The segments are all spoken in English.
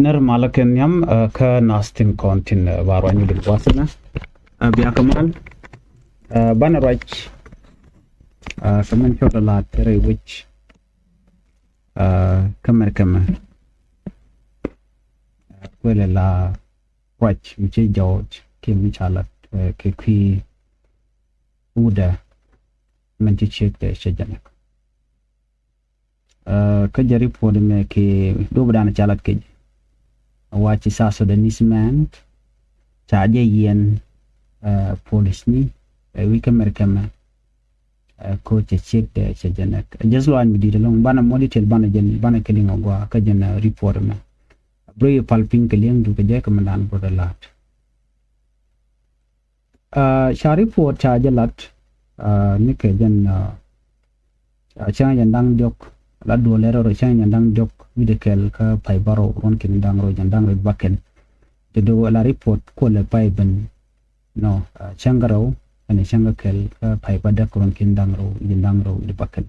ner malaken yam ka nastin kontin warwanyu bil wasana biya kamal bana rach saman chota la tere which kamar kwele la rach michi George ke michalat ke kwi uda manchi chek de shajanak ka jari pod me ke dobdana chalat ke wachi sa Sudanese man chaje yen police ni we kamar ko che check de chajanak just lo an di long bana monitor bana jen bana keling ogwa ka jen report me bro palping keling du ke je kamandan bodalat shari report chaje lat ni ke jen chang jen dang jok la do lero ro chang jen dang jok videkel ka pai baro ron kin dang ro jen dang ro baken de do la report ko le pai ben no changaro ani changakel ka pai badak ron kin dang ro jen dang ro de baken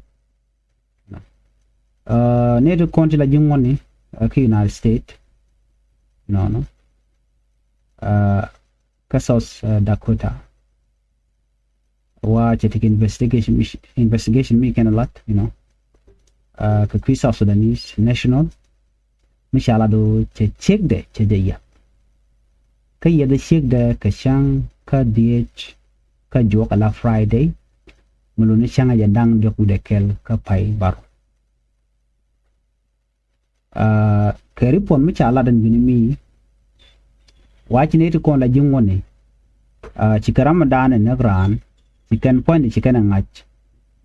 ne do konti la jingoni ki United States no ka South Dakota wa chetik investigation me can a lot ka kwi South Sudanese national mishala do check de ya ka yeda check de ka shang ka DH ka jok ala Friday muluni shanga ya dang jok de kel ka pai baro ka report mishala dan binimi wachine to kon la jingone chikaram dan na gran chicken point chicken ngach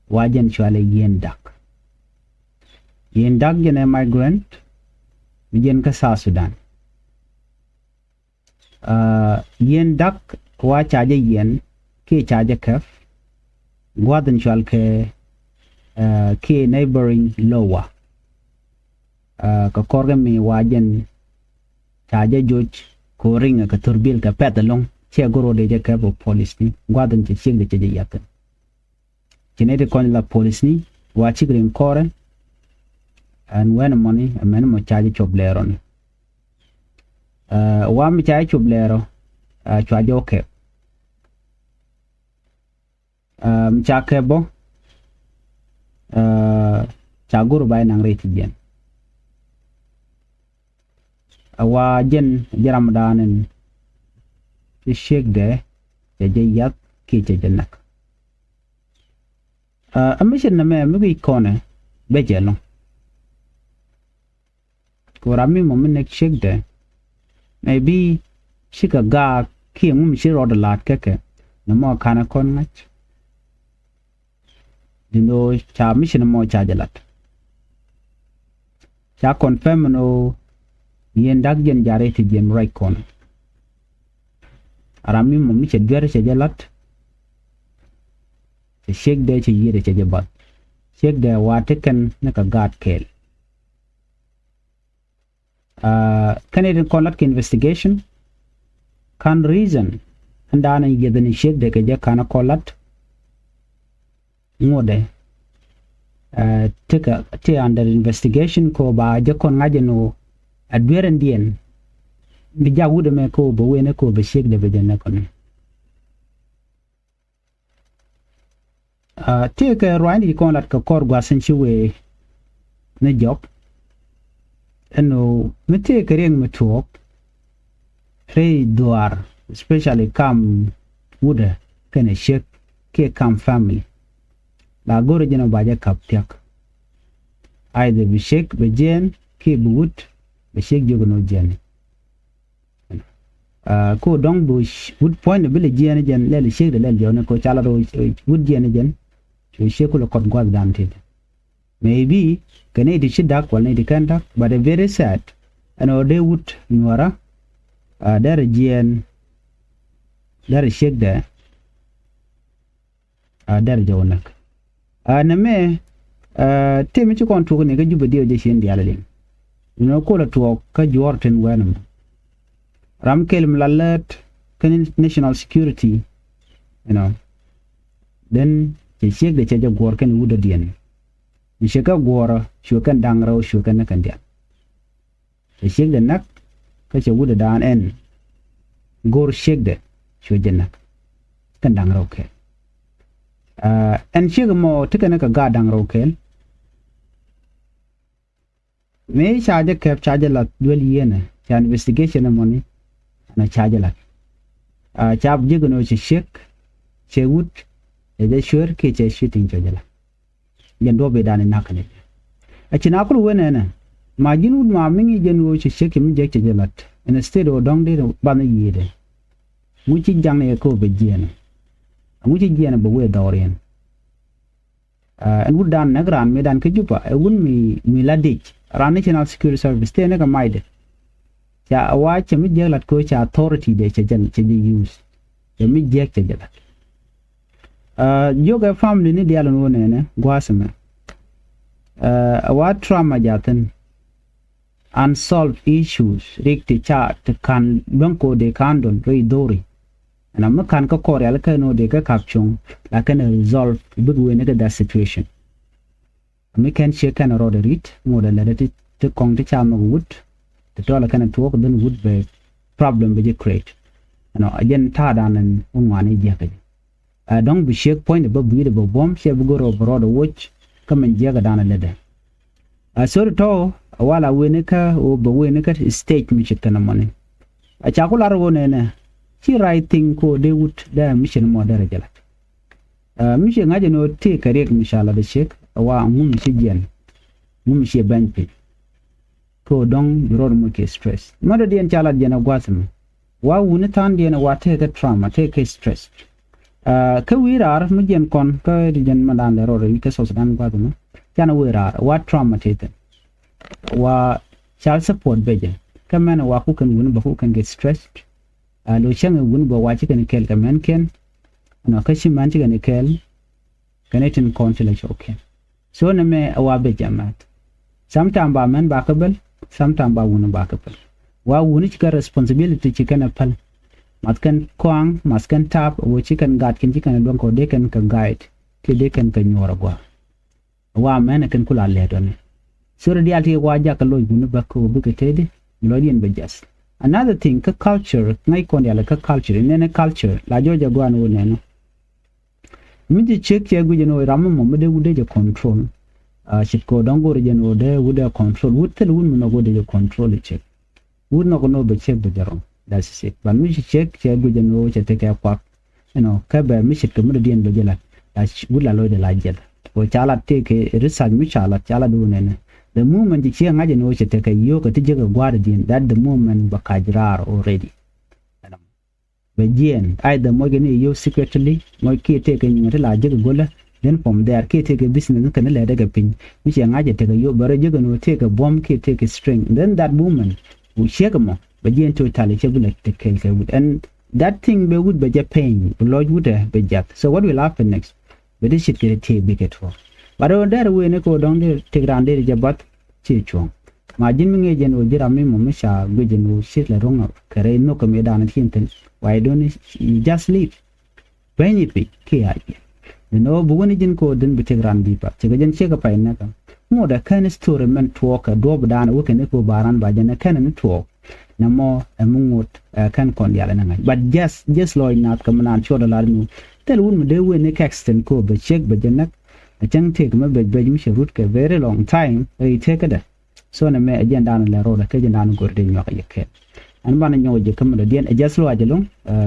wajen chwale yen dak jene migrant yen ka South Sudan yen dak wa chaje yen ke chaje kaf gwadan chwal ke neighboring lower ka korgami wajen chaje joj ko ringa ka turbil ka petalong che goro de je ka bo police ni gwadan che chig de che yatan chinede kon la police ni wa chigrin kore and when money a man mo charge choblero ni wa mi charge choblero charge okay mchake bo chaguru bay nang reti jen awa jen jaram danen ci sheik de je yak ki je jenak amishin na me mi kone be jelo ko rami mo min nek sheik de maybe shika ga ki ngum shi rod lat keke na mo kana kon ngach dino cha mission mo cha jalat cha confirm no yen dak jen jare ti jen right corner arami mo mi che gere che jalat che sheik de che yire che jabat sheik de wa teken na ka gad kel Canadian Conduct investigation can reason andana yedeni sheik de ke je kana kolat ngode te under investigation ko ba je kon ngaje no adweren dien bi jawude me ko bo wene ko be sheik de be jenne kon te ke roani kon lat ka kor gwa sen chiwe ne job eno mete kereng metuok rei doar especially kam wude kene sheik ke kam family la gore jeno baje kaptiak either be sheik be jen ke buut be sheik jogono jen ko dong bu wood point bile jen le sheik de le jone ko chala do wood jen so sheik ko kot gwad danted maybe kene di shidak wala di kandak but a very sad and they would Nuer there jen there sheik de there jonak na me temi ci kon tugo ne ga juba dio je shen diala ling ko la tuo ka jorten wenam ram kelm lalat kan national security then je sheik de che gor kan wuda dien ni sheka gora shukan dangraw shukan kan dia sheik de nak ka che wuda dan en gor shegde sho jenak kan dang roke en shege mo tikana ka ga dang roke me charge kep charge la duel yene cha investigation money na charge la chap jigno che shek che wut de sure ke che shooting jojala yen do be dan nakane a china kul wenena ma jinu ma mingi jenu che shek mi je che jalat instead o dong de ban yide mu ci jang e ko be jene mu ci jene be we dorien en wud dan nagran me dan ke jupa e wun mi ladich ran national security service te ne ka maide ya awa che mi je lat ko cha authority de che jan che use che mi je che jalat yoga family ni dialon wone ne gwasama awa trauma jaten unsolved issues rikti chat kan banko de kandon rei dori ana makan ka koreal ka no de ka kapchung la kan resolve big way ne that situation me can share kan ro de rit model la te kong te chama wood te to la kan talk then would be problem be create ano again ta danan unwani je ka don't be shake point above the bomb she go over the watch come and jaga dana lede so to wala wenika o be wenika stage mi chitana money a chakula ro ne she writing ko de wood da mission mo daraja la mission ngaje no te karek mishala de shek wa mum shi gen mum shi banpi ko dong rod mo ke stress modo dien chala jena gwasam wa wuni tan dien wa te ka trauma te ka stress ka wirar mu jen kon ka jen madan le rod ka so dan gwasam kana wirar wa trauma te wa child support beje kamana wa ku kan wuni ba ku kan get stressed lo changa wuni ba wa chikan kel kamen ken no kashi man chikan kel kanetin konti la choke so na me wa beje mat sometime ba men ba kabel sometime ba wuni ba kabel wa wuni chika responsibility chikan apal matkan kwang maskan tap wo chikan gat kin chikan don ko de kan ka guide ke de kan ka nyora gwa wa men kan kula le don so reality wa ja ka loy wuni ba ko bu ke tede lodien be just another thing ka culture ngai kon ya ka culture ne culture la joja gwa no ne no mi ji check ye guje no ramu mo de wude je control shit ko dongo re no de wude control wutel wun no go de control check wun no go no be check be jarom that's it ban mi check che guje no che te ka kwa ka ba mi shit ko mo de dien be jela wula lo de la jela o chala te ke research mi chala do ne the moment you hear ngaje no che te ka yo ka tije ga gwada din that the moment ba kajrar already begin either mo gene yo secretly mo ke te ka nyata la je gola then from there ke te ka business kan la daga pin mi che ngaje te ka yo bare je ga no te ka bomb ke te ka string then that moment we shake mo begin to tell che gula te ka and that thing be would be pain lord would be jack so what will happen next but this shit get te big it for but on there we ne ko don de te grande je bat che chong ma jin mi nge je no jira mi mo mi sha guje no shit la ronga kare no ko me dan tin why don't you just leave when you pick kia no buwani jin ko din bi te grande pa che gajen che ka pa ina ka mo da kan story men talk do dan wo ken ko baran ba jana kan ni talk na mo amungot kan kon yala na ngai but just loy nat kam nan choda lar nu tel wun de we ne kaxten ko be check be janak a chang take ma be mi shurut ke very long time e take da so na me ajen dan la roda ke jen dan gorde nyo ka yeke an bana nyo je kam da dien just lo ajelong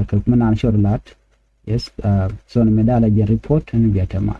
ka manan choda lat yes so na me dala je report and be atama